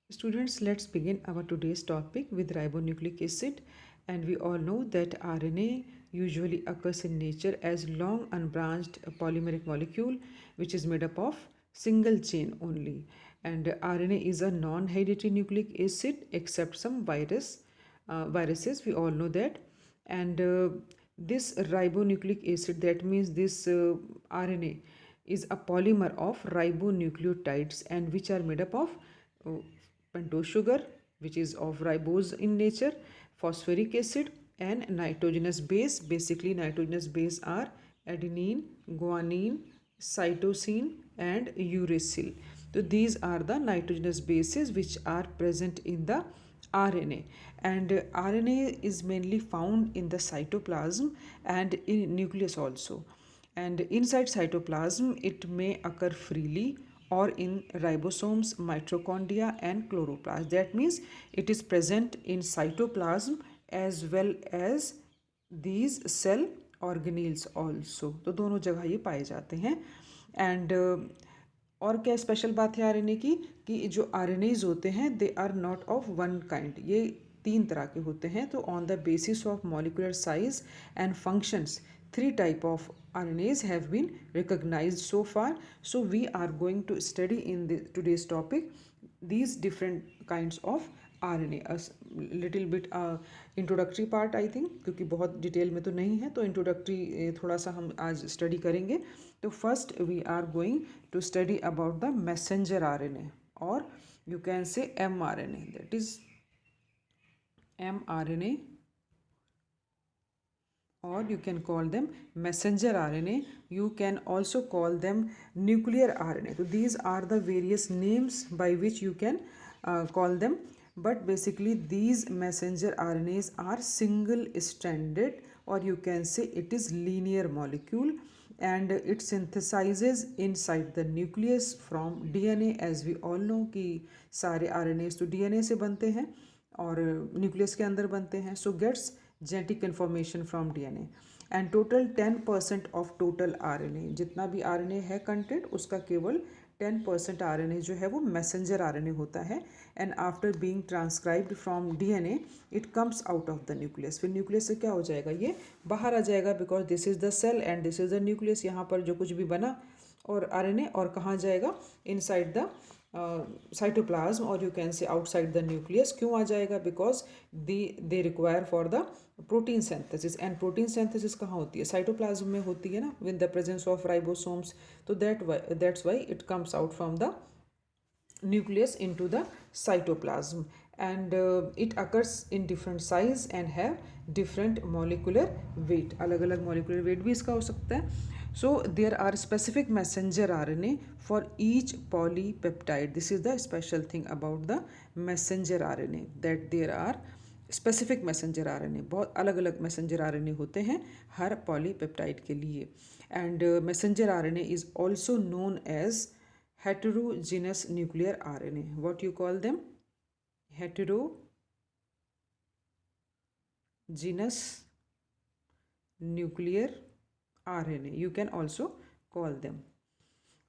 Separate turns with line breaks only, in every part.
Students, let's begin our today's topic with ribonucleic acid. And we all know that RNA usually occurs in nature as long unbranched polymeric molecule which is made up of single chain only. And RNA is a non-hereditary nucleic acid except some viruses. We all know that. And this ribonucleic acid, that means this RNA is a polymer of ribonucleotides and which are made up of uh, pentose sugar, which is of ribose in nature, phosphoric acid, and nitrogenous base. Basically, nitrogenous base are adenine, guanine, cytosine, and uracil. So these are the nitrogenous bases which are present in the RNA. And RNA is mainly found in the cytoplasm and in nucleus also. And inside cytoplasm, it may occur freely or in ribosomes, mitochondria, and chloroplast. That means it is present in cytoplasm as well as these cell organelles also. तो दोनों जगह ये पाए जाते हैं. And और क्या special बात है आरएनए की कि जो आरएनएज होते हैं they are not of one kind. ये तीन तरह के होते हैं. तो on the basis of molecular size and functions three type of RNAs have been recognized so far. So we are going to study in today's topic these different kinds of RNA. A little bit introductory part I think, क्योंकि बहुत detail में तो नहीं है, तो introductory थोड़ा सा हम आज स्टडी करेंगे. तो first we are going to study about the messenger RNA, और you can say mRNA, that is mRNA, or you can call them messenger RNA. You can also call them nuclear RNA. So these are the various names by which you can call them. But basically these messenger RNAs are single stranded, or you can say it is linear molecule, and it synthesizes inside the nucleus from DNA. As we all know कि सारे RNAs तो DNA से बनते हैं और nucleus के अंदर बनते हैं. So gets genetic information from DNA. And total 10% of total RNA, जितना भी RNA है कंटेंट, उसका केवल 10% RNA जो है वो मैसेंजर RNA होता है. And after being transcribed from DNA it comes out of the nucleus. फिर न्यूक्लियस से क्या हो जाएगा, ये बाहर आ जाएगा, because this is the cell and this is the nucleus. यहाँ पर जो कुछ भी बना और RNA और कहाँ जाएगा, इनसाइड द साइटोप्लाज्म, और you can say outside the nucleus. क्यों आ जाएगा, because they require for the protein synthesis. And protein synthesis कहाँ होती है, साइटोप्लाज्म में होती है ना, with the presence of ribosomes. तो that's why it comes out from the nucleus into the cytoplasm. And it occurs in different size and have different molecular weight. अलग अलग molecular weight भी इसका हो सकता है. So there are specific messenger RNA for each polypeptide. This is the special thing about the messenger RNA, that there are specific messenger RNA. बहुत अलग अलग मैसेंजर RNA होते हैं हर पॉलीपेप्टाइड के लिए. And messenger RNA is also known as heterogeneous nuclear RNA. What you call them? Heterogeneous nuclear RNA. You can also call them.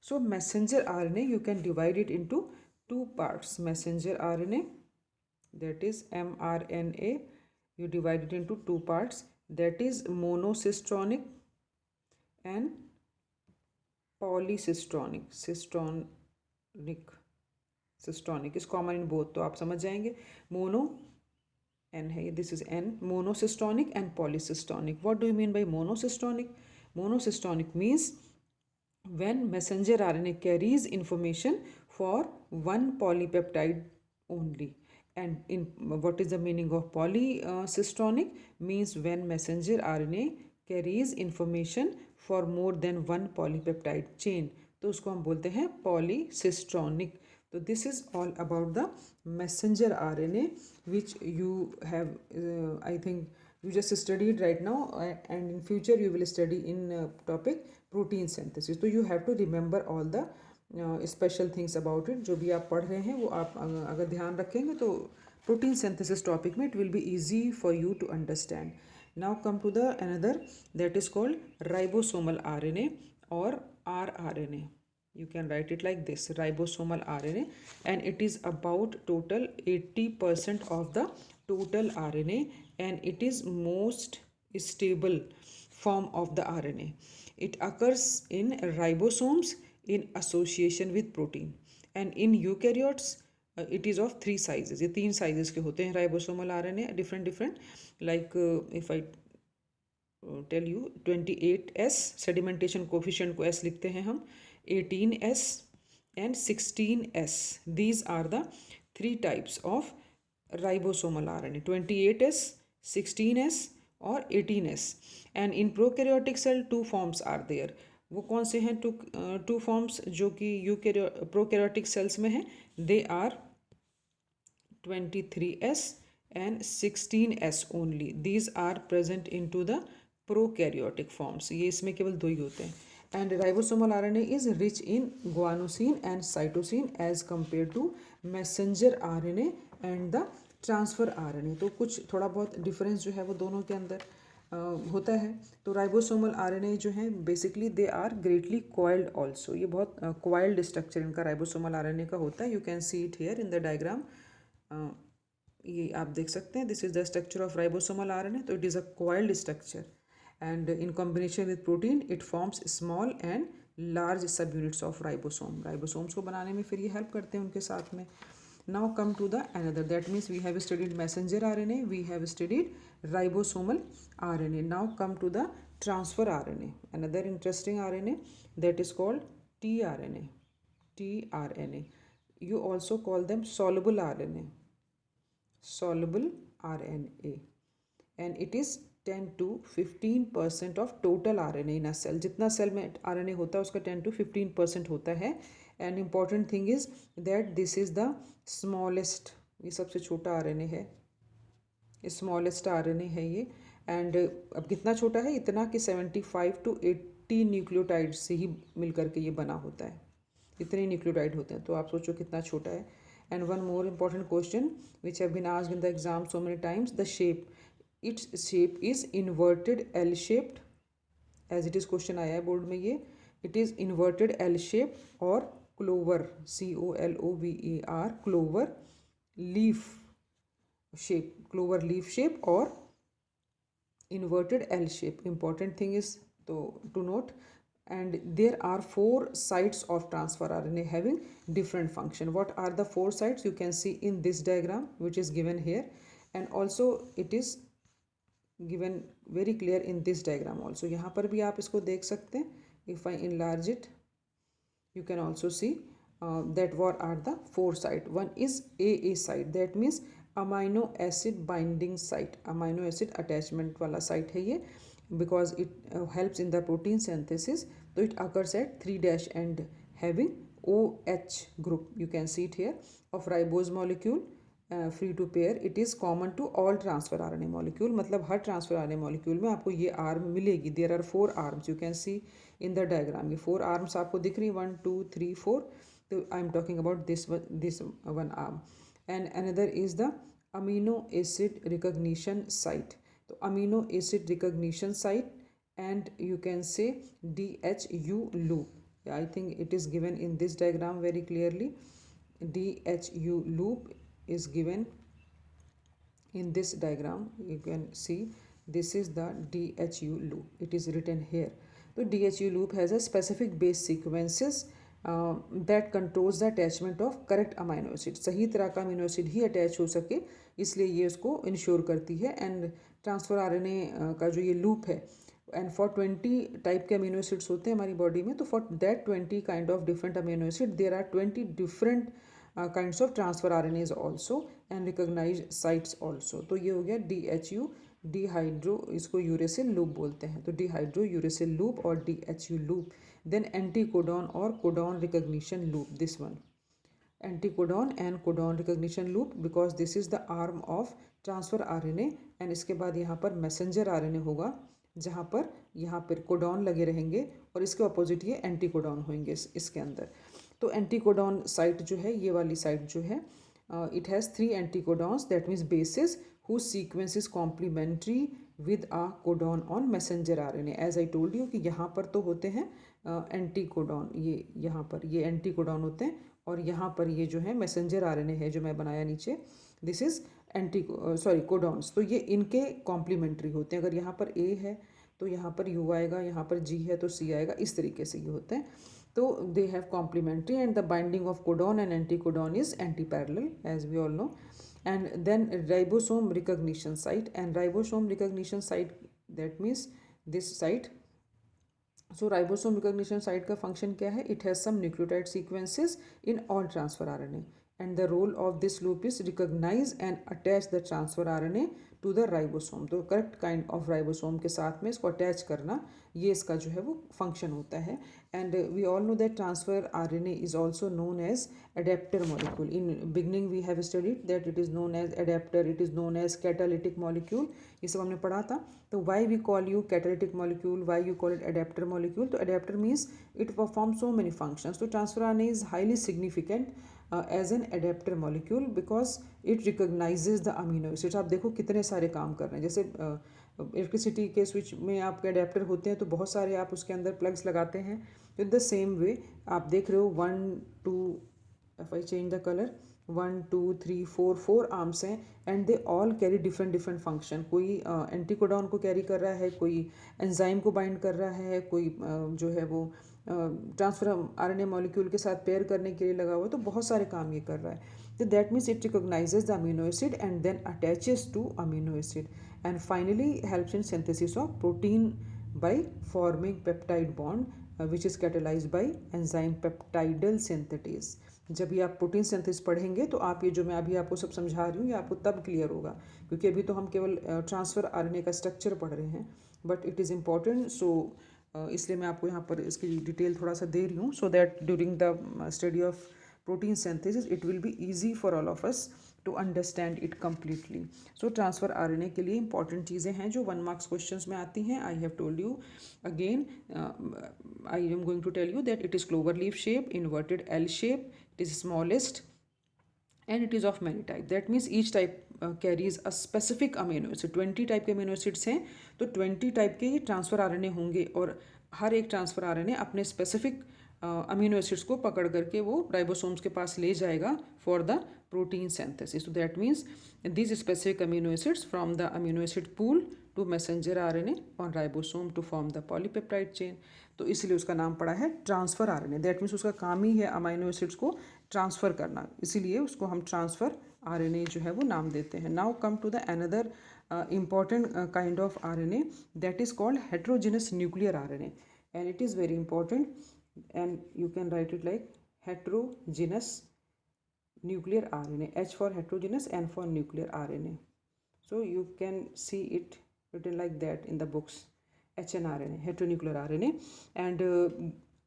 So messenger RNA, you can divide it into two parts. Messenger RNA, that is mRNA, you divide it into two parts, that is monocistronic and polycistronic. Cistronic is common in both, तो आप समझ जाएंगे. Mono N है, this is N. Monocistronic and polycistronic. What do you mean by monocistronic? Monocistronic means when messenger RNA carries information for one polypeptide only. And in what is the meaning of polycistronic? Means when messenger RNA carries information for more than one polypeptide chain, तो उसको हम बोलते हैं polycistronic. तो this is all about the messenger RNA which you have I think you just studied right now, and in future you will study in topic protein synthesis. तो you have to remember all the special things about it. जो भी आप पढ़ रहे हैं वो आप अगर ध्यान रखेंगे तो protein synthesis topic में it will be easy for you to understand. Now come to the another, that is called ribosomal RNA or rRNA. You can write it like this: ribosomal RNA, and it is about total 80% of the total RNA, and it is most stable form of the RNA. It occurs in ribosomes in association with protein, and in eukaryotes it is of 3 sizes. ये 3 sizes के होते हैं ribosomal RNA, different like if I tell you 28S, sedimentation coefficient को S लिखते हैं हम, 18S and 16S. These are the 3 types of ribosomal RNA: 28S, 16S और 18S. And in prokaryotic cell 2 forms are there. वो कौन से हैं two forms जो कि prokaryotic cells में हैं? They are 23S and 16S only. These are present into the prokaryotic forms. ये इसमें केवल 2 ही होते हैं. And ribosomal RNA is rich in guanosine and cytosine as compared to messenger RNA and the transfer RNA. तो कुछ थोड़ा बहुत difference जो है वो दोनों के अंदर होता है. तो राइबोसोमल RNA जो है basically they are greatly coiled also. ये बहुत कॉइल्ड स्ट्रक्चर इनका राइबोसोमल RNA का होता है. You can see it here in the diagram. ये आप देख सकते हैं. This is the structure of ribosomal RNA. तो it is a coiled structure, and in combination with protein it forms small and large subunits of ribosome. Ribosomes को बनाने में फिर ये help करते हैं उनके साथ में. Now come to the another. That means we have studied messenger RNA, we have studied ribosomal RNA. Now come to the transfer RNA. Another interesting RNA that is called tRNA. tRNA. You also call them soluble RNA. Soluble RNA. And it is 10 to 15% of total RNA in a cell. जितना cell में RNA होता है उसका 10 to 15% होता है. And important thing is that this is the smallest. ये सबसे छोटा RNA है, smallest RNA है ये. and अब कितना छोटा है? इतना कि 75 to 80 न्यूक्लियोटाइड से ही मिल करके ये बना होता है. इतने न्यूक्लियोटाइड होते हैं. तो आप सोचो कितना छोटा है. And one more important question which have been asked in the exam so many times: the shape. Its shape is inverted L shaped, as it is question आया है बोर्ड में ये. It is inverted L shape or clover, COLOVER, clover leaf shape, clover leaf shape or inverted L shape. Important thing is to note. And there are 4 sites of transfer RNA having different function. What are the 4 sites? You can see in this diagram which is given here, and also it is given very clear in this diagram also. यहाँ पर भी आप इसको देख सकते हैं. If I enlarge it, you can also see that what are the 4 site. One is AA site, that means amino acid binding site, amino acid attachment वाला site है ये, because it helps in the protein synthesis. So it occurs at 3' and having OH group. You can see it here of ribose molecule. Free to pair. It is common to all transfer RNA molecule. मतलब हर transfer RNA molecule में आपको ये arm मिलेगी. There are 4 arms. You can see in the diagram. ये 4 arms आपको दिख रही, 1 2 3 4. तो I am talking about this one arm. And another is the amino acid recognition site. तो amino acid recognition site, and you can say DHU loop. I think it is given in this diagram very clearly. DHU loop is given in this diagram. You can see this is the DHU loop. It is written here. So DHU loop has a specific base sequences that controls the attachment of correct amino acid. सही तरह का amino acid ही attach हो सके, इसलिए ये उसको ensure करती है. एंड ट्रांसफर RNA का जो ये लूप है, एंड फॉर 20 टाइप के अमीनो एसिड्स होते हैं हमारी बॉडी में. तो for that 20 kind of different amino acid there are 20 different kinds of transfer RNAs also and recognized sites also. तो ये हो गया DHU, डिहाइड्रो, इसको यूरेसिल लूप बोलते हैं. तो डिहाइड्रो यूरेसिल लूप और DHU लूप. देन एंटीकोडॉन और codon recognition loop. This one anticodon and codon recognition loop, because this is the arm of transfer RNA. And इसके बाद यहाँ पर मैसेंजर RNA होगा, जहाँ पर यहाँ पर कोडॉन लगे रहेंगे, और इसके अपोजिट ये एंटीकोडॉन होंगे इसके अंदर. तो एंटीकोडॉन साइट जो है, ये वाली साइट जो है, it has 3 anticodons, that means bases whose sequence is complementary with a codon on messenger RNA. As I told you कि यहाँ पर तो होते हैं एंटीकोडॉन, ये यहाँ पर ये एंटीकोडॉन होते हैं, और यहाँ पर ये जो है मैसेंजर आरएनए है जो मैं बनाया नीचे, दिस इज़ कोडॉन्स। तो ये इनके कॉम्प्लीमेंट्री होते हैं। अगर यहाँ पर ए है तो यहाँ पर यू आएगा, यहाँ पर जी है तो सी आएगा, इस तरीके से ये होते हैं। तो they have complementary and the binding of codon and anticodon is antiparallel as we all know. And then ribosome recognition site, and ribosome recognition site, that means this site. So ribosome recognition site का function क्या है? It has some nucleotide sequences in all transfer RNA, and the role of this loop is recognize and attach the transfer RNA to the ribosome. तो correct kind of ribosome के साथ में इसको attach करना, ये इसका जो है वो function होता है. And we all know that transfer RNA is also known as adapter molecule. In beginning we have studied that it is known as adapter, it is known as catalytic molecule, ये सब हमने पढ़ा था. तो why we call you catalytic molecule, why you call it adapter molecule? तो adapter means it performs so many functions. तो transfer RNA is highly significant as an adapter molecule because it recognizes the amino acids. आप देखो कितने सारे काम कर रहे हैं. जैसे इलेक्ट्रिसिटी के स्विच में आपके अडेप्टर होते हैं तो बहुत सारे आप उसके अंदर प्लग्स लगाते हैं. तो इन द सेम वे आप देख रहे हो 1 2, if I change the color, 1 2 3 4 arms हैं, and they all carry different different function. कोई एंटीकोडॉन को कैरी कर रहा है, कोई एंजाइम को बाइंड कर रहा है, कोई जो है वो ट्रांसफर आरएनए मॉलिक्यूल के साथ पेयर करने के लिए लगा हुआ है. तो बहुत सारे काम ये कर रहा है. तो that means it recognises the amino acid and then attaches to amino acid, and finally helps in synthesis of protein by forming peptide bond which is catalyzed by enzyme peptidal synthetase. जब ये आप protein synthesis पढ़ेंगे तो आप ये जो मैं अभी आपको सब समझा रही हूँ ये आपको तब क्लियर होगा, क्योंकि अभी तो हम केवल ट्रांसफ़र आरएनए का स्ट्रक्चर पढ़ रहे हैं, बट इट इज़ इम्पॉर्टेंट. सो इसलिए मैं आपको यहाँ पर इसकी डिटेल थोड़ा सा दे रही हूँ, so that during the study of protein synthesis it will be easy for all of us to understand it completely. So transfer RNA के लिए इंपॉर्टेंट चीज़ें हैं जो 1 मार्क्स क्वेश्चंस में आती हैं. आई have told you again, I am going to tell you that it is clover leaf shape, inverted L shape, it is smallest, and it is of many type. That means each type carries a specific amino acid. 20 type के amino acids हैं, तो 20 type के ये transfer RNA होंगे, और हर एक transfer RNA अपने specific amino acids को पकड़ करके वो राइबोसोम्स के पास ले जाएगा for the protein synthesis. So that means these specific amino acids from the amino acid pool to messenger RNA on ribosome to form the polypeptide chain. तो इसलिए उसका नाम पड़ा है ट्रांसफ़र आरएनए. दैट मीन्स उसका काम ही है अमीनो एसिड्स को ट्रांसफ़र करना, इसीलिए उसको हम ट्रांसफ़र आरएनए जो है वो नाम देते हैं. Now come to the another important kind of RNA, that is called heterogeneous nuclear RNA, and it is very important, and you can write it like heterogeneous nuclear RNA. H for heterogeneous, N for nuclear RNA. So you can see it written like that in the books. HNRNA, heteronuclear RNA, and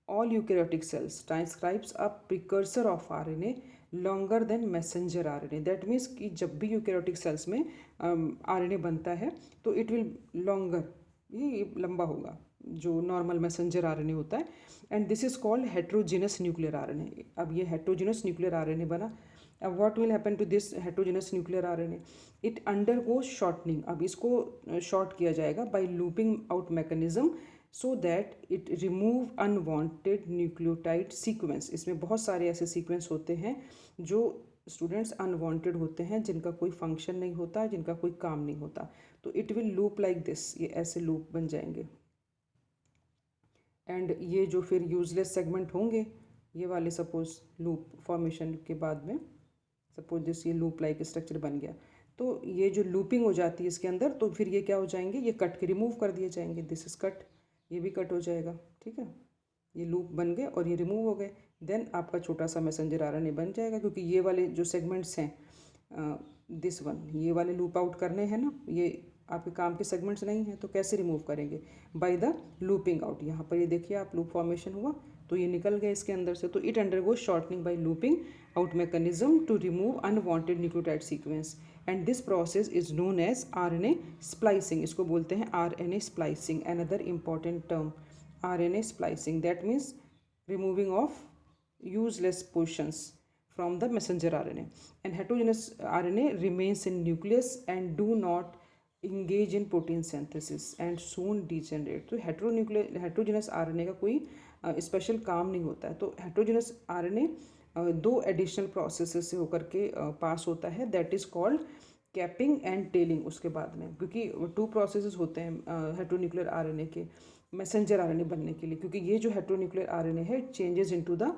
all eukaryotic cells transcribes a precursor of RNA longer than messenger RNA. That means कि जब भी eukaryotic cells में RNA बनता है तो it will longer, ये लंबा होगा जो नॉर्मल मैसेंजर आरएनए होता है, and this is called heterogeneous nuclear RNA. अब ये हेट्रोजेनस न्यूक्लियर आरएनए बना. अब what will happen to this heterogeneous nuclear RNA? It undergo shortening. अब इसको शॉर्ट किया जाएगा by looping out mechanism, so that it remove unwanted nucleotide sequence. इसमें बहुत सारे ऐसे सीक्वेंस होते हैं जो स्टूडेंट्स अनवांटेड होते हैं, जिनका कोई फंक्शन नहीं होता, जिनका कोई काम नहीं होता. तो it will loop like this, ये ऐसे लूप बन जाएंगे, एंड ये जो फिर यूजलेस सेगमेंट होंगे ये वाले, सपोज लूप फॉर्मेशन के बाद में सपोज दिस ये लूप लाइक स्ट्रक्चर बन गया, तो ये जो लूपिंग हो जाती है इसके अंदर, तो फिर ये क्या हो जाएंगे, ये कट के रिमूव कर दिए जाएंगे. दिस इज कट, ये भी कट हो जाएगा. ठीक है, ये लूप बन गए और ये रिमूव हो गए. देन आपका छोटा सा मैसेंजर आरएनए बन जाएगा, क्योंकि ये वाले जो सेगमेंट्स हैं, दिस वन, ये वाले लूप आउट करने हैं ना, ये आपके काम के सेगमेंट्स नहीं हैं, तो कैसे रिमूव करेंगे? By the looping out. यहाँ पर ये देखिए आप, लूप फॉर्मेशन हुआ तो ये निकल गए इसके अंदर से. तो it undergo shortening by looping out mechanism to remove unwanted nucleotide sequence, and this process is known as RNA splicing. इसको बोलते हैं RNA splicing. Another important term, RNA splicing, that means removing of useless portions from the messenger RNA. And heterogeneous RNA remains in nucleus and do not engage in protein synthesis and soon degenerate. तो heterogeneous RNA का कोई special काम नहीं होता है। तो heterogeneous RNA दो additional processes से होकर के पास होता है, that is called capping and telling. उसके बाद में क्योंकि टू प्रोसेसेस होते हैं हेट्रोन्यूक्लियर आरएनए के मैसेंजर आरएनए बनने के लिए, क्योंकि ये जो हेट्रोन्यूक्लियर आरएनए है changes into the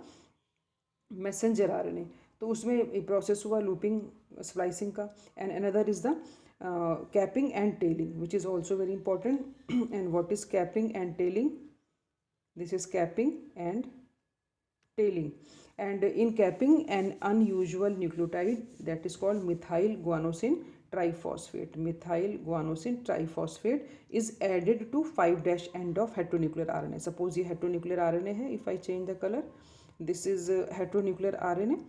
messenger RNA. तो उसमें एक प्रोसेस हुआ लूपिंग स्प्लाइसिंग का, and another is the capping and telling which is also very important. And what is capping and telling? This is capping and tailing. And in capping, an unusual nucleotide that is called methyl guanosine triphosphate. Methyl guanosine triphosphate is added to 5' end of heteronuclear RNA. Suppose ये heteronuclear RNA है, if I change the color, this is heteronuclear RNA.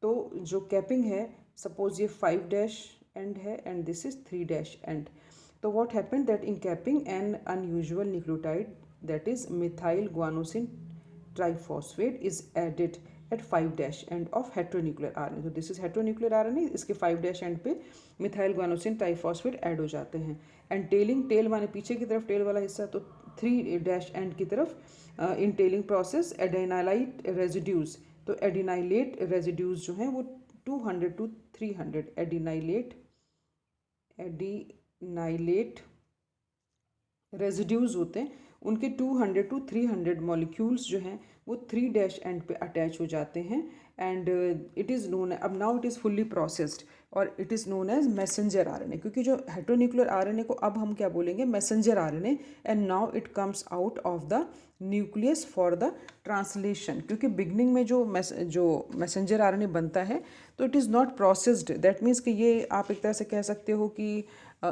तो जो capping है, suppose ये 5' end है and this is 3' end. तो what happened that in capping, an unusual nucleotide that is methyl guanosine triphosphate is added at 5' end of heteronuclear RNA. तो this is heteronuclear RNA, इसके 5' end पे methyl guanosine triphosphate add हो जाते हैं। And telling, tell माने पीछे की तरफ टेल वाला हिस्सा, तो 3' end की तरफ इन टेलिंग प्रोसेस एडेनाइलाइट रेजिड्यूज, तो एडिनाइलेट रेजिड्यूज जो हैं वो 200 to 300 एडिनाइलेट रेजिड्यूज होते हैं, उनके 200 to 300 मॉलिक्यूल्स जो हैं वो 3' end पे अटैच हो जाते हैं। एंड इट इज़ नोन, अब now it is fully processed और it is known as messenger RNA, क्योंकि जो हेट्रोन्यूक्लियर आरएनए को अब हम क्या बोलेंगे? Messenger RNA. And now it comes out of the nucleus for the translation, क्योंकि बिगनिंग में जो मैसेंजर आरएनए बनता है तो it is not processed, that means कि ये आप एक तरह से कह सकते हो कि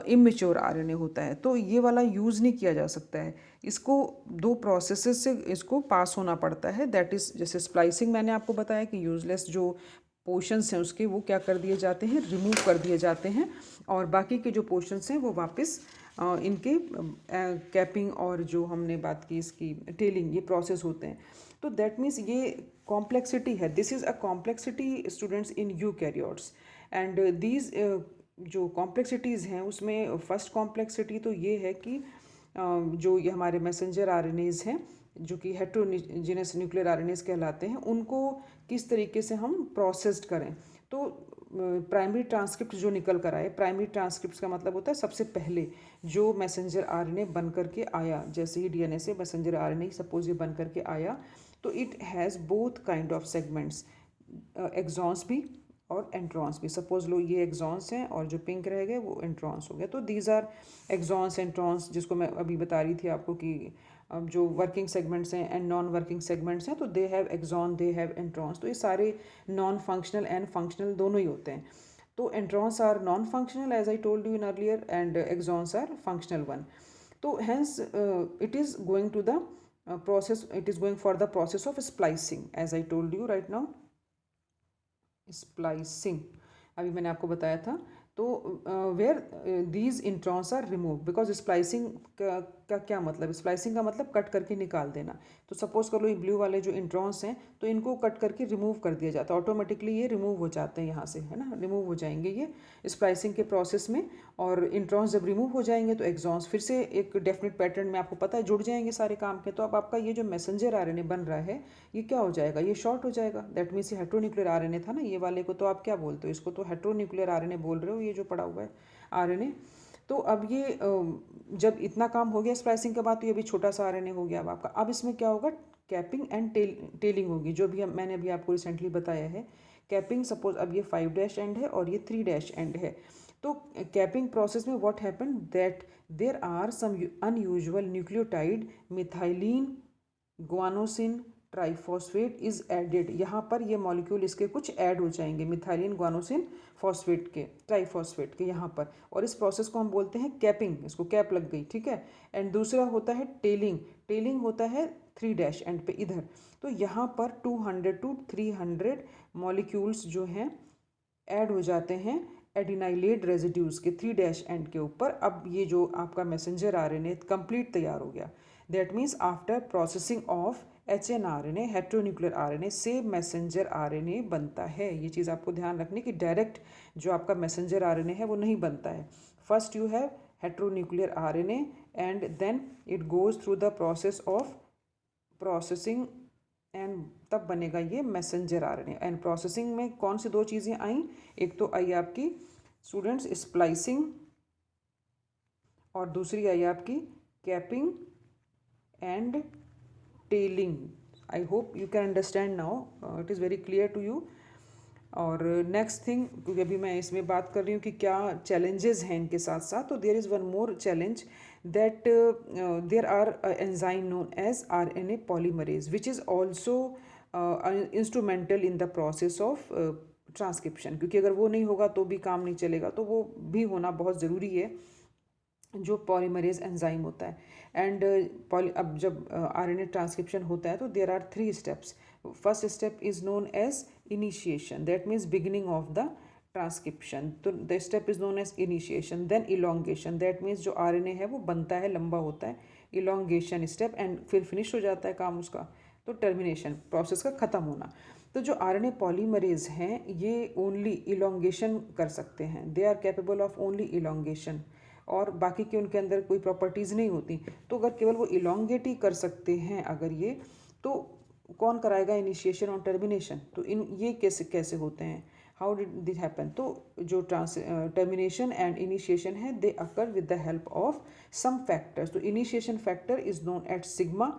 इमेच्योर आरएनए होता है, तो ये वाला यूज़ नहीं किया जा सकता है। इसको दो प्रोसेसेस से इसको पास होना पड़ता है, दैट इज़ जैसे स्प्लाइसिंग मैंने आपको बताया कि यूजलेस जो पोर्शंस हैं उसके वो क्या कर दिए जाते हैं? रिमूव कर दिए जाते हैं, और बाकी के जो पोर्शंस हैं वो वापस इनके कैपिंग और जो हमने बात की इसकी टेलिंग, ये प्रोसेस होते हैं। तो दैट मीन्स ये कॉम्प्लेक्सिटी है, this is a complexity students in eukaryotes. And these जो कॉम्प्लेक्सिटीज़ हैं उसमें फर्स्ट कॉम्प्लेक्सिटी तो ये है कि जो ये हमारे मैसेंजर आरएनएज हैं जो कि हेट्रोजीनस न्यूक्लियर आरएनएज कहलाते हैं, उनको किस तरीके से हम प्रोसेस्ड करें। तो प्राइमरी ट्रांसक्रिप्ट जो निकल कर आए, प्राइमरी ट्रांसक्रिप्ट का मतलब होता है सबसे पहले जो मैसेंजर आरएनए बन करके आया, जैसे ही डीएनए से मैसेंजर आरएनए सपोज ये बन करके आया, तो it has both kind of segments, exons भी और एंट्रॉन्स भी। सपोज लो ये एक्सॉन्स हैं और जो पिंक रह गए वो एंट्रॉन्स हो गया। तो दीज आर एक्सॉन्स एंट्रॉन्स, जिसको मैं अभी बता रही थी आपको कि जो वर्किंग सेगमेंट्स हैं एंड नॉन वर्किंग सेगमेंट्स हैं, तो they have exon, they have introns. तो ये सारे नॉन फंक्शनल एंड फंक्शनल दोनों ही होते हैं। तो introns are non functional as I told you in earlier, and exons are functional one. तो hence it is going to the process, it is going for the process of splicing as I told you right now, splicing अभी मैंने आपको बताया था। तो where these introns are remove, because splicing का क्या मतलब? स्प्लाइसिंग का मतलब कट करके निकाल देना। तो सपोज कर लो ये ब्लू वाले जो इंट्रॉन्स हैं तो इनको कट करके रिमूव कर दिया जाता है, ऑटोमेटिकली ये रिमूव हो जाते हैं यहाँ से, है ना, रिमूव हो जाएंगे ये स्प्लाइसिंग के प्रोसेस में। और इंट्रॉन्स जब रिमूव हो जाएंगे तो एक्सॉन्स फिर से एक डेफिनेट पैटर्न में आपको पता है जुड़ जाएंगे सारे काम के। तो अब आपका ये जो मैसेंजर आरएनए बन रहा है ये क्या हो जाएगा? ये शॉर्ट हो जाएगा। दैट मीन्स ये हेट्रोन्यूक्लियर आरएनए था ना, ये वाले को तो आप क्या बोलते हो? इसको तो हेट्रोन्यूक्लियर आरएनए बोल रहे हो, ये जो पड़ा हुआ है आरएनए। तो अब ये जब इतना काम हो गया स्प्लाइसिंग के बाद, तो ये भी छोटा सा आरएनए हो गया अब आपका। अब इसमें क्या होगा? कैपिंग एंड टेलिंग होगी, जो भी मैंने अभी आपको रिसेंटली बताया है। कैपिंग, सपोज अब ये 5' एंड है और ये 3' एंड है। तो कैपिंग प्रोसेस में what happen that there are some unusual nucleotide methylene guanosine triphosphate is added. यहाँ पर ये मॉलिक्यूल इसके कुछ ऐड हो जाएंगे मिथाइलिन ग्वानोसिन फॉस्फेट के, ट्राइफॉस्फेट के यहाँ पर, और इस प्रोसेस को हम बोलते हैं कैपिंग, इसको कैप लग गई, ठीक है। एंड दूसरा होता है टेलिंग, टेलिंग होता है 3' एंड पे इधर। तो यहाँ पर 200 to 300 मॉलिक्यूल्स जो हैं ऐड हो जाते हैं एडिनाइलेट रेजिड्यूज के 3' एंड के ऊपर। अब ये जो आपका मैसेंजर आरएनए कंप्लीट तैयार हो गया। That means after processing of HNRNA, heteronuclear RNA से मैसेंजर आरएनए बनता है। ये चीज़ आपको ध्यान रखनी कि डायरेक्ट जो आपका मैसेंजर आरएनए है वो नहीं बनता है। First you have heteronuclear RNA and then it goes through the process of processing and तब बनेगा ये मैसेंजर आरएनए। एंड प्रोसेसिंग में कौन सी दो चीज़ें आई, एक तो आई आपकी स्टूडेंट्स स्प्लाइसिंग और दूसरी आई आपकी capping and tailing. I hope you can understand now, it is very clear to you. और नेक्स्ट थिंग, क्योंकि अभी मैं इसमें बात कर रही हूँ कि क्या चैलेंजेस हैं इनके साथ साथ, तो there is one more challenge that there are enzyme known as RNA polymerase which is also instrumental in the process of transcription. क्योंकि अगर वो नहीं होगा तो भी काम नहीं चलेगा, तो वो भी होना बहुत ज़रूरी है, जो पॉलीमरेज एंजाइम होता है। एंड अब जब आरएनए ट्रांसक्रिप्शन होता है तो there are 3 steps. First step is known as initiation, that means beginning of the transcription. तो the step is known as initiation. Then elongation, that means जो आरएनए है वो बनता है, लंबा होता है, इलोंगेशन स्टेप, एंड फिर फिनिश हो जाता है काम उसका, तो टर्मिनेशन, प्रोसेस का ख़त्म होना। तो जो आरएनए पॉलीमरेज हैं ये ओनली इलोंगेशन कर सकते हैं, they are capable of only elongation, और बाकी के उनके अंदर कोई प्रॉपर्टीज़ नहीं होती। तो अगर केवल वो इलोंगेट ही कर सकते हैं अगर ये, तो कौन कराएगा इनिशिएशन और टर्मिनेशन? तो इन ये कैसे कैसे होते हैं, हाउ डिड दिस हैपन? तो जो टर्मिनेशन एंड इनिशिएशन है they occur with the help of some factors. तो initiation factor is known at sigma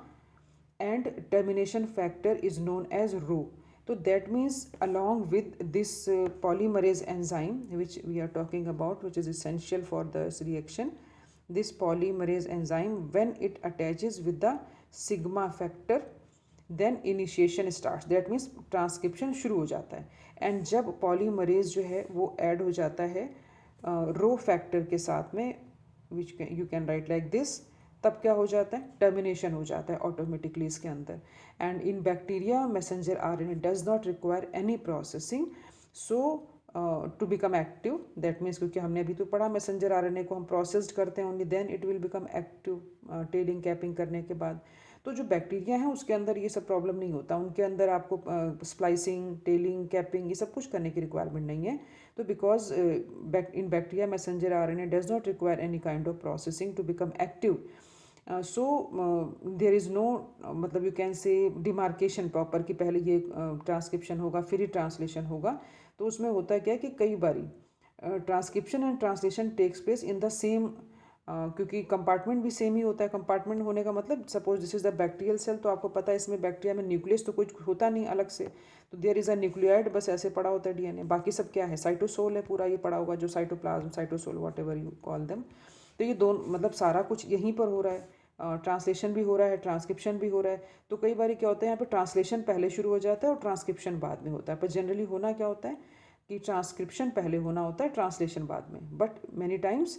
and termination factor is known as rho. So that means along with this polymerase enzyme which we are talking about, which is essential for this reaction, this polymerase enzyme, when it attaches with the sigma factor, then initiation starts, that means transcription शुरू हो जाता है। And जब polymerase जो है वो add हो जाता है रो फैक्टर के साथ में, which you can write like this, तब क्या हो जाता है, टर्मिनेशन हो जाता है ऑटोमेटिकली इसके अंदर। And in bacteria messenger RNA does not require any processing so to become active, that means, क्योंकि हमने अभी तो पढ़ा मैसेंजर आरएनए को हम प्रोसेस्ड करते हैं only then it will become active, tailing capping करने के बाद। तो जो बैक्टीरिया हैं उसके अंदर ये सब प्रॉब्लम नहीं होता, उनके अंदर आपको स्प्लाइसिंग, टेलिंग, कैपिंग ये सब कुछ करने की रिक्वायरमेंट नहीं है। तो because in bacteria messenger RNA does not require any kind of processing to become active, so there is no, मतलब you can say demarcation proper कि पहले ये ट्रांसक्रिप्शन होगा फिर ही ट्रांसलेशन होगा। तो उसमें होता है क्या कि कई बारी transcription and translation takes place in the same, क्योंकि कंपार्टमेंट भी सेम ही होता है। कंपार्टमेंट होने का मतलब, suppose this is the bacterial cell, तो आपको पता है इसमें बैक्टीरिया में न्यूक्लियस तो कुछ होता नहीं अलग से, तो देयर इज़ अ न्यूक्लियोइड, बस ऐसे पड़ा होता है डीएनए, बाकी सब क्या है, साइटोसोल है पूरा, ये पड़ा होगा जो cytoplasm, cytosol, what ever you call them. तो ये दोनों, मतलब सारा कुछ यहीं पर हो रहा है, ट्रांसलेशन भी हो रहा है, ट्रांसक्रिप्शन भी हो रहा है। तो कई बार क्या होता है, यहाँ पे ट्रांसलेशन पहले शुरू हो जाता है और ट्रांसक्रिप्शन बाद में होता है, पर जनरली होना क्या होता है कि ट्रांसक्रिप्शन पहले होना होता है, ट्रांसलेशन बाद में। But many times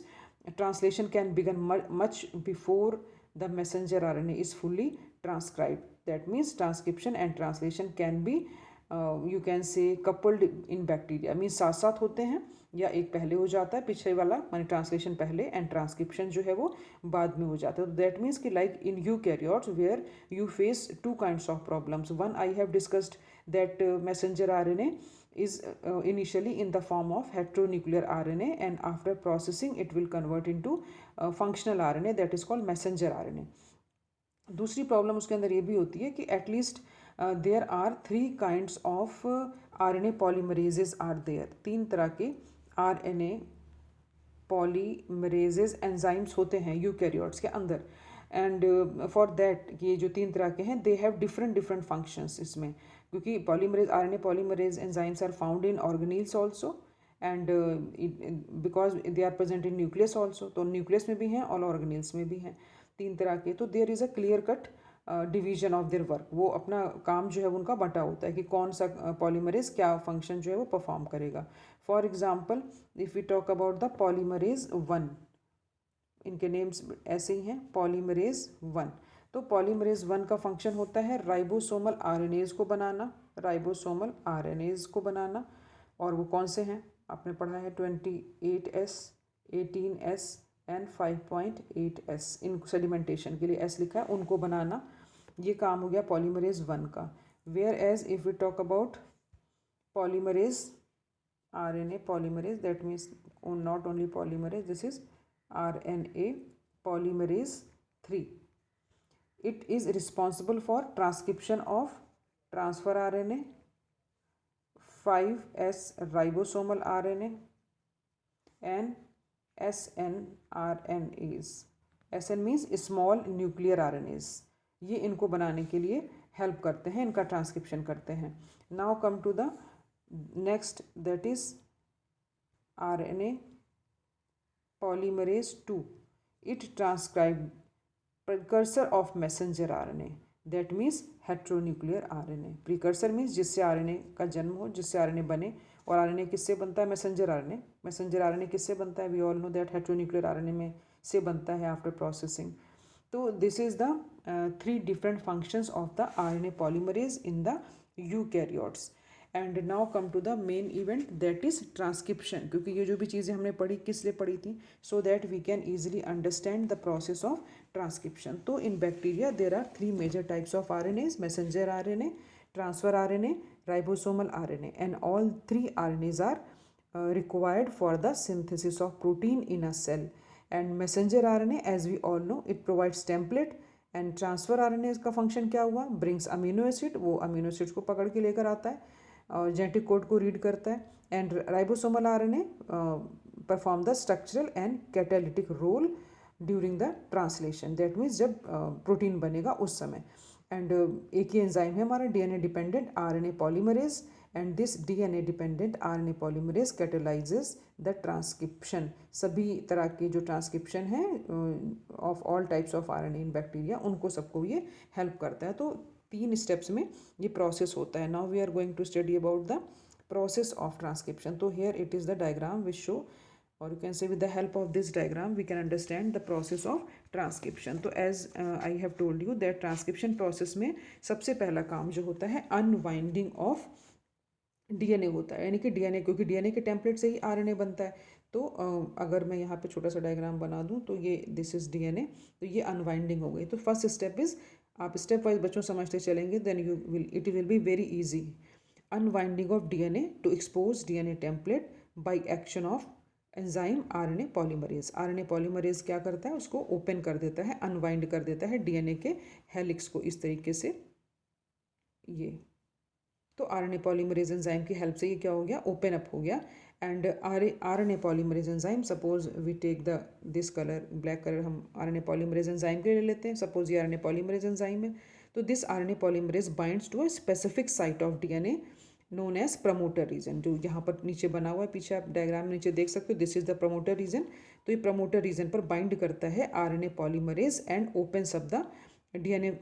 translation can begin much before the messenger RNA is fully transcribed. That means transcription and translation can be you can say coupled in bacteria, means साथ साथ होते हैं, या एक पहले हो जाता है पिछले वाला, मानी ट्रांसलेशन पहले एंड ट्रांसक्रिप्शन जो है वो बाद में हो जाता है। तो दैट मीन्स कि like in eukaryotes where you face two kinds of problems. One I have discussed that messenger RNA is initially in the form of heteronuclear RNA, and after processing it will convert into functional RNA, that is called messenger RNA. दूसरी problem उसके अंदर ये भी होती है कि at least there are 3 kinds of RNA polymerases are there, 3 तरह के आरएनए पॉलीमरेजेस एंजाइम्स होते हैं यूकैरियोट्स के अंदर। एंड फॉर दैट, ये जो 3 तरह के हैं they have different different functions इसमें, क्योंकि polymerase RNA polymerase enzymes are found in organelles also, and because they are present in nucleus also, तो न्यूक्लियस में भी हैं और ऑर्गेनील्स में भी हैं 3 तरह के। तो there is a clear cut division of their work, वो अपना काम जो है उनका बटा होता है कि कौन सा पॉलीमरेज क्या फंक्शन जो है वो परफॉर्म करेगा। For example if we talk about the polymerase 1, इनके नेम्स ऐसे ही हैं, पॉलीमरेज 1। तो पॉलीमरेज 1 का फंक्शन होता है राइबोसोमल आरएनएज को बनाना, राइबोसोमल आरएनएज को बनाना। और वो कौन से हैं, आपने पढ़ा है 28S, 18S and 5.8S, in sedimentation के लिए एस लिखा है, उनको बनाना, ये काम हो गया पॉलीमरेज 1 का। Whereas if we talk about polymerase RNA polymerase, that means not only polymerase, this is RNA polymerase 3, It is responsible for transcription of transfer RNA, 5S ribosomal RNA, and snRNAs. SN means small nuclear RNAs. ये इनको बनाने के लिए help करते हैं, इनका transcription करते हैं. Now come to the next, that is RNA polymerase 2. It transcribed precursor of messenger RNA. That means heteronuclear RNA. Precursor means जिससे RNA का जन्म हो, जिससे RNA बने. और RNA किससे बनता है? Messenger RNA. मैसेंजर RNA किससे बनता है? We all know that heteronuclear RNA में से बनता है आफ्टर प्रोसेसिंग. तो this is the 3 different functions of the RNA polymerase in the eukaryotes. And now come to the main event, that is transcription. क्योंकि ये जो भी चीज़ें हमने पढ़ी किस लिए पढ़ी थी? So that we can easily understand the process of transcription. तो in bacteria there are 3 major types of RNAs: messenger RNA, transfer RNA, ribosomal RNA, and all 3 RNAs are required for the synthesis of protein in a cell. And messenger RNA, as we all know, it provides template. And transfer RNA का function क्या हुआ? Brings amino acid, वो amino acids को पकड़ के लेकर आता है और जेनेटिक कोड को रीड करता है. And ribosomal RNA perform the structural and catalytic role during the translation. That means जब प्रोटीन बनेगा उस समय. एंड एक ही एंजाइम है हमारा DNA dependent RNA polymerase. And this DNA dependent RNA polymerase catalyses the transcription. सभी तरह के जो ट्रांसक्रिप्शन है of all types of RNA in bacteria, उनको सबको ये हेल्प करता है. तो 3 स्टेप्स में ये प्रोसेस होता है. Now we are going to study about the process of transcription. तो here it is the diagram which show, और you can say with the help of this diagram we can understand the process of transcription. तो as I have told you that transcription process में सबसे पहला काम जो होता है unwinding of DNA होता है. यानी कि DNA, क्योंकि DNA के टेम्पलेट से ही RNA बनता है. तो अगर मैं यहाँ पे छोटा सा डायग्राम बना दूँ तो ये दिस इज DNA. तो ये अनवाइंडिंग हो गई. तो फर्स्ट स्टेप इज, आप स्टेप वाइज बच्चों समझते चलेंगे, then it will be very easy. Unwinding of DNA to expose DNA template by action of enzyme RNA polymerase. RNA polymerase क्या करता है? उसको ओपन कर देता है, अनवाइंड कर देता है DNA के हेलिक्स को इस तरीके से. ये तो RNA पॉलीमरेज एंजाइम की हेल्प से ये क्या हो गया? ओपन अप हो गया. And RNA polymerase enzyme, suppose we take the this colour, black colour हम RNA पॉलीमरेज एंजाइम के ले लेते हैं. सपोज ये RNA पॉलीमरेज एंजाइम है. तो this RNA polymerase binds to a specific site of DNA known as promoter region. जो यहाँ पर नीचे बना हुआ है, पीछे आप डायग्राम में नीचे देख सकते हो, this is the promoter region. तो ये प्रमोटर रीजन पर बाइंड करता है RNA polymerase and opens up the DNA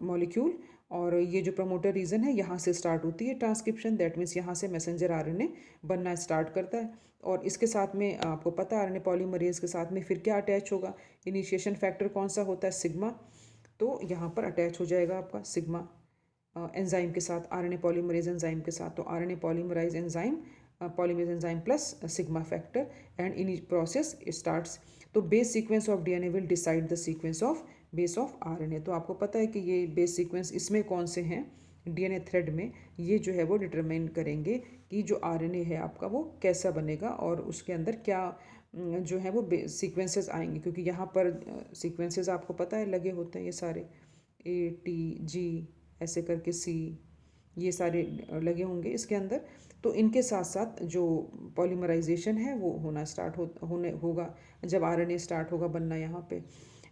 molecule. और ये जो प्रमोटर रीजन है, यहाँ से स्टार्ट होती है ट्रांसक्रिप्शन. दैट मीन्स यहाँ से मैसेंजर RNA बनना स्टार्ट करता है. और इसके साथ में आपको पता है RNA पॉलीमरेज के साथ में फिर क्या अटैच होगा? इनिशिएशन फैक्टर कौन सा होता है? सिग्मा. तो यहाँ पर अटैच हो जाएगा आपका सिग्मा एंजाइम के साथ, RNA पॉलीमरेज एंजाइम के साथ. तो RNA polymerise enzyme, polymerase enzyme plus sigma factor, and in process starts. तो base sequence of DNA will decide the sequence of base of RNA. तो आपको पता है कि ये बेस सीक्वेंस इसमें कौन से हैं DNA थ्रेड में, ये जो है वो डिटरमाइन करेंगे कि जो RNA है आपका वो कैसा बनेगा और उसके अंदर क्या जो है वो सीक्वेंसेस आएंगे. क्योंकि यहाँ पर सीक्वेंसेस आपको पता है लगे होते हैं ये सारे, ATG ऐसे करके C, ये सारे लगे होंगे इसके अंदर. तो इनके साथ साथ जो पॉलीमराइजेशन है वो होना स्टार्ट होने होगा जब RNA स्टार्ट होगा बनना यहाँ पे.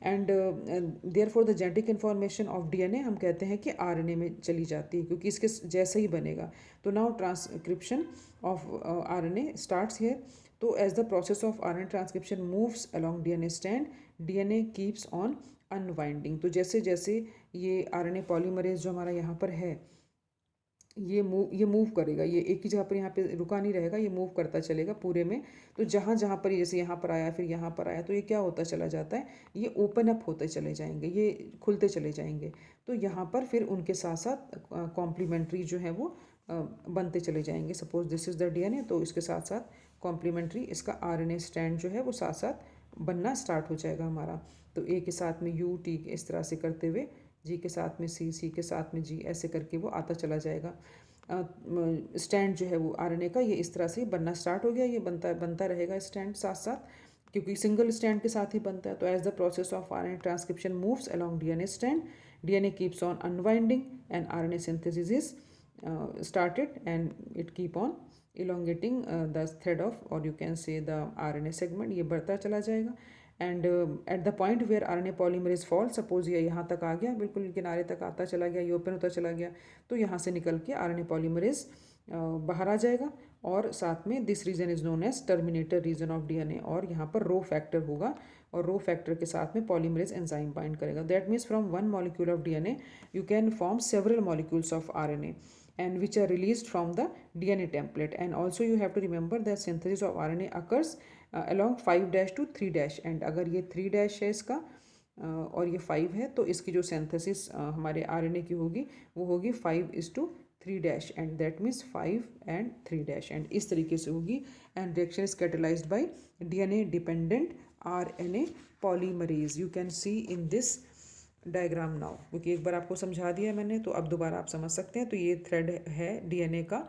And therefore the genetic information of DNA हम कहते हैं कि RNA में चली जाती है, क्योंकि इसके जैसे ही बनेगा. तो now transcription of RNA starts here. तो as the process of RNA transcription moves along DNA stand, DNA keeps on unwinding. तो जैसे जैसे ये RNA पॉलीमरेज जो हमारा यहाँ पर है, ये मूव करेगा, ये एक ही जगह पर यहाँ पे रुका नहीं रहेगा, ये मूव करता चलेगा पूरे में. तो जहाँ जहाँ पर, जैसे यहाँ पर आया फिर यहाँ पर आया, तो ये क्या होता चला जाता है? ये ओपन अप होते चले जाएंगे, ये खुलते चले जाएंगे. तो यहाँ पर फिर उनके साथ साथ कॉम्प्लीमेंट्री जो है वो बनते चले जाएंगे. Suppose this is the DNA, तो इसके साथ साथ कॉम्प्लीमेंट्री इसका RNA स्टैंड जो है वो साथ साथ बनना स्टार्ट हो जाएगा हमारा. तो A के साथ में U, T इस तरह से करते हुए, G के साथ में C, C के साथ में G, ऐसे करके वो आता चला जाएगा. स्टैंड जो है वो RNA का ये इस तरह से बनना स्टार्ट हो गया. ये बनता रहेगा स्टैंड साथ साथ, क्योंकि सिंगल स्टैंड के साथ ही बनता है. तो as the process of RNA transcription moves along DNA stand, DNA keeps on unwinding and RNA synthesis is started, and it keep on elongating the thread of, or you can say the RNA segment, ये बढ़ता चला जाएगा. And at the point where RNA polymerase fall, suppose ये यहाँ तक आ गया, बिल्कुल किनारे तक आता चला गया, ये ओपन होता चला गया, तो यहाँ से निकल के RNA पॉलीमरेज बाहर आ जाएगा. और साथ में this region is known as terminator region of DNA, और यहाँ पर रो फैक्टर होगा, और रो फैक्टर के साथ में पॉलीमरेज एंजाइम बाइंड करेगा. That means from one molecule of DNA you can form several molecules of RNA and which are released from the DNA template. And also you have to remember that synthesis of RNA occurs along 5' to 3', and अगर ये 3' है इसका और ये 5 है, तो इसकी जो synthesis हमारे RNA की होगी वो होगी 5:3', and that means 5 and 3', and इस तरीके से होगी. and reaction is catalyzed by DNA dependent RNA polymerase. You can see in this diagram now, क्योंकि एक बार आपको समझा दिया है मैंने, तो अब दोबारा आप समझ सकते हैं. तो ये थ्रेड है DNA का,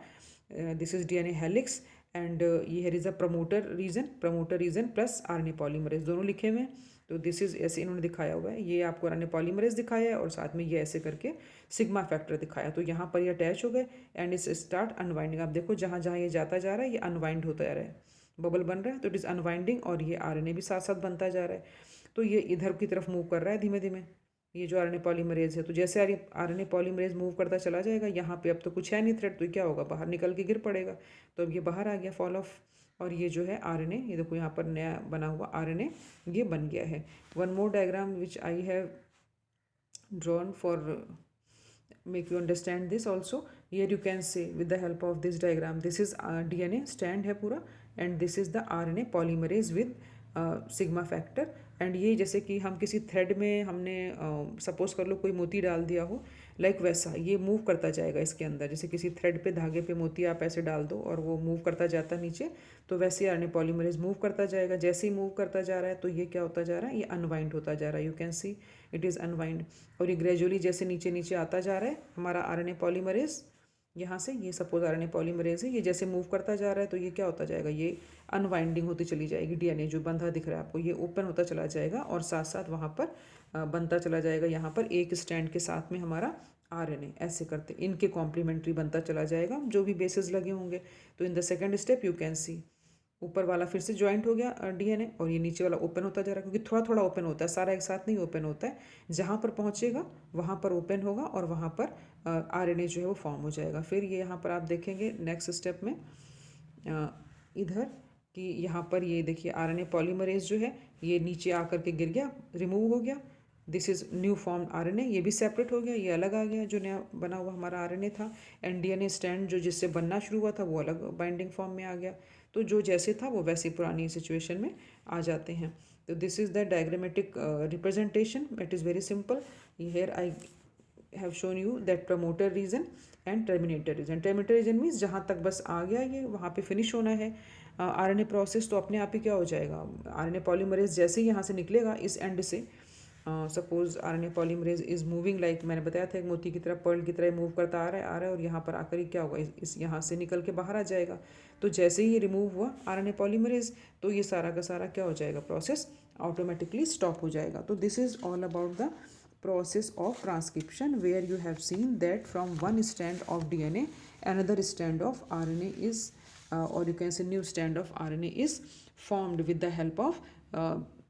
this is DNA helix, and ये है is a promoter region plus RNA polymerase, दोनों लिखे हुए हैं. तो दिस इज ऐसे इन्होंने दिखाया हुआ है, ये आपको RNA पॉलीमरेज दिखाया है और साथ में ये ऐसे करके सिग्मा फैक्टर दिखाया. तो यहाँ पर ये अटैच हो गए एंड इस स्टार्ट अनवाइंडिंग. आप देखो जहाँ जहाँ ये जाता जा रहा है ये अनवाइंड होता जा रहा है, बबल बन रहा है, तो इट इज़ अनवाइंडिंग, और ये RNA भी साथ साथ बनता जा रहा है. तो ये इधर की तरफ मूव कर रहा है धीमे धीमे, ये जो RNA पॉलीमरेज है. तो जैसे RNA पॉलीमरेज मूव करता चला जाएगा, यहाँ पे अब तो कुछ है नहीं थ्रेड, तो क्या होगा, बाहर निकल के गिर पड़ेगा. तो अब ये बाहर आ गया, फॉल ऑफ, और ये जो है RNA, ये देखो यहाँ पर नया बना हुआ RNA ये बन गया है. One more diagram which I have drawn for make you understand this also. Here you can say with the help of this diagram, this is DNA strand है पूरा, and this is the RNA polymerase with sigma factor. And ये जैसे कि हम किसी thread में हमने suppose कर लो कोई मोती डाल दिया हो, लाइक वैसा ये मूव करता जाएगा इसके अंदर. जैसे किसी थ्रेड पे धागे पे मोती आप ऐसे डाल दो और वो मूव करता जाता है नीचे, तो वैसे RNA पॉलीमरेज मूव करता जाएगा. जैसे ही मूव करता जा रहा है तो ये क्या होता जा रहा है, ये अनवाइंड होता जा रहा है. You can see it is unwind, और ये ग्रेजुअली जैसे नीचे नीचे आता जा रहा है हमारा RNA पॉलीमरेज. यहाँ से ये सपोज RNA पॉलीमरेज है, ये जैसे मूव करता जा रहा है तो ये क्या होता जाएगा, ये अनवाइंडिंग होती चली जाएगी. DNA जो बंधा दिख रहा है आपको ये ओपन होता चला जाएगा, और साथ साथ वहाँ पर बनता चला जाएगा. यहाँ पर एक स्टैंड के साथ में हमारा RNA ऐसे करते इनके कॉम्प्लीमेंट्री बनता चला जाएगा जो भी बेसिस लगे होंगे. तो in the second step you can सी ऊपर वाला फिर से ज्वाइंट हो गया DNA, और ये नीचे वाला ओपन होता जा रहा है, क्योंकि थोड़ा थोड़ा ओपन होता है, सारा एक साथ नहीं ओपन होता है. जहाँ पर पहुँचेगा वहाँ पर ओपन होगा, और वहाँ पर RNA जो है वो फॉर्म हो जाएगा. फिर ये यहाँ पर आप देखेंगे नेक्स्ट स्टेप में इधर कि यहाँ पर ये देखिए RNA पॉलीमरेज जो है ये नीचे आकर के गिर गया, रिमूव हो गया. This is new form RNA, ये भी सेपरेट हो गया, ये अलग आ गया जो नया बना हुआ हमारा RNA था. एंड DNA स्टैंड जो जिससे बनना शुरू हुआ था वो अलग बाइंडिंग फॉर्म में आ गया. तो जो जैसे था वो वैसे पुरानी सिचुएशन में आ जाते हैं. तो this is the diagrammatic representation, it is very simple. Here I have shown you that promoter region and terminator region. Terminator region means जहाँ तक बस आ गया ये वहाँ पे फिनिश होना है RNA प्रोसेस, तो अपने आप ही क्या हो जाएगा, RNA पॉलीमरेज जैसे ही यहाँ से निकलेगा इस एंड से, suppose RNA polymerase is moving, like मैंने बताया था एक मोती की तरह, पर्ल की तरह मूव करता आ रहा है, और यहाँ पर आकर ही क्या होगा, इस यहाँ से निकल के बाहर आ जाएगा. तो जैसे ही ये रिमूव हुआ RNA पॉलीमरेज, तो ये सारा का सारा क्या हो जाएगा, प्रोसेस ऑटोमेटिकली स्टॉप हो जाएगा. तो this is all about the process of transcription, where you have seen that from one strand of DNA another strand of RNA is or you can say new strand of RNA is formed with the help of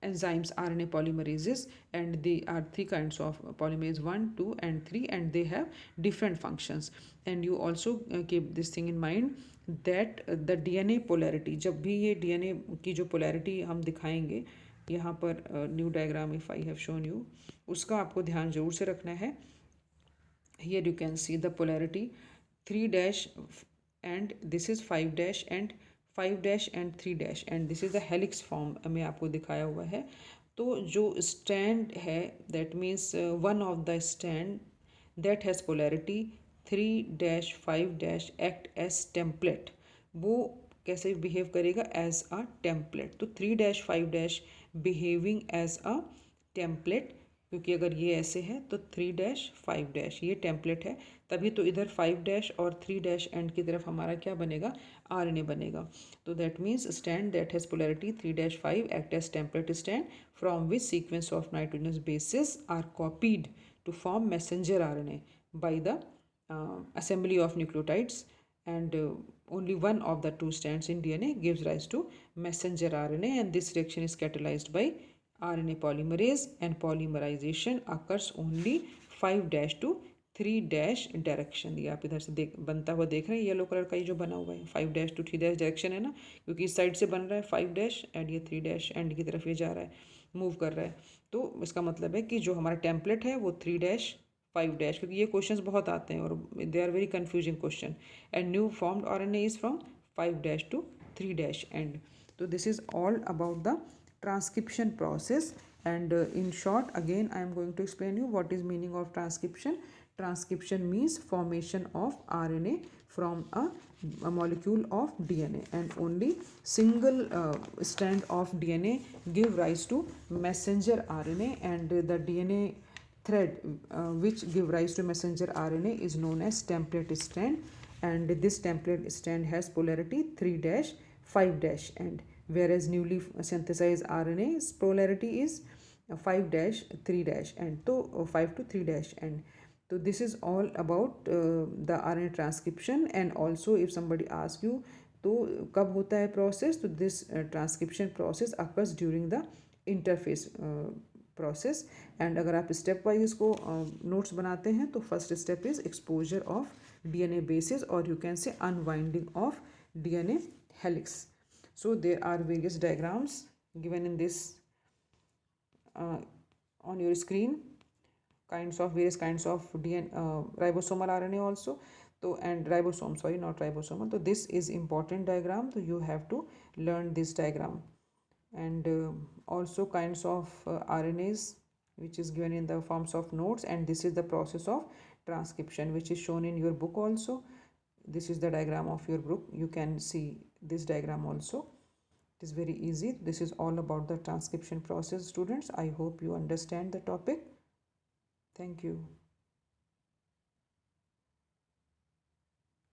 enzymes, RNA polymerases, and they are three kinds of polymerase 1, 2 and 3, and they have different functions. And you also keep this thing in mind that the DNA polarity, जब भी ये DNA की जो polarity हम दिखाएंगे यहाँ पर new diagram if I have shown you, उसका आपको ध्यान जरूर से रखना है. Here you can see the polarity 3' end this is 5' end 5' end 3' end this is the helix form में आपको दिखाया हुआ है. तो जो स्टैंड है that means one of the strand that has polarity 3' 5' act as template. वो कैसे बिहेव करेगा, एज अ टेम्पलेट. तो 3' 5' बिहेविंग एज अ टेम्पलेट, क्योंकि अगर ये ऐसे है तो 3' 5' ये टेम्पलेट है, तभी तो इधर 5' और 3' एंड की तरफ हमारा क्या बनेगा, RNA बनेगा. तो that means strand that has polarity 3' 5 act as template strand from which sequence of nitrogenous bases are copied to form messenger RNA by the assembly of nucleotides, and only one of the two strands in DNA gives rise to messenger RNA, and this reaction is catalyzed by RNA polymerase, and polymerization occurs only 5' to 3' direction. ये आप इधर से बनता हुआ देख रहे हैं, yellow colour का ये जो बना हुआ है 5' to 3' डायरेक्शन है ना, क्योंकि इस साइड से बन रहा है 5' एंड ये 3' एंड की तरफ ये जा रहा है, मूव कर रहा है। तो इसका मतलब है कि जो हमारा टेम्पलेट है वो 3' 5', क्योंकि ये क्वेश्चंस बहुत आते हैं और they are very confusing question. And new formed RNA is from 5' to 3' end. तो this is all about the transcription process, and in short again I am going to explain you what is meaning of transcription. Transcription means formation of RNA from a molecule of DNA, and only single strand of DNA give rise to messenger RNA, and the DNA thread which give rise to messenger RNA is known as template strand, and this template strand has polarity 3' 5' end, whereas newly synthesized RNA's polarity is 5' 3' end, so 5 to 3' end. So this is all about the RNA transcription, and also if somebody asks you तो कब होता है process, तो this transcription process occurs during the interface process. And अगर आप step wise इसको notes बनाते हैं तो first step is exposure of DNA bases, or you can say unwinding of DNA helix. So there are various diagrams given in this on your screen, various kinds of DNA, ribosomal RNA also. So and ribosome, sorry, not ribosomal. So this is important diagram, so you have to learn this diagram. And also kinds of RNAs which is given in the forms of notes, and this is the process of transcription which is shown in your book also. This is the diagram of your book, you can see this diagram also. It is very easy. This is all about the transcription process, students. I hope you understand the topic. Thank you.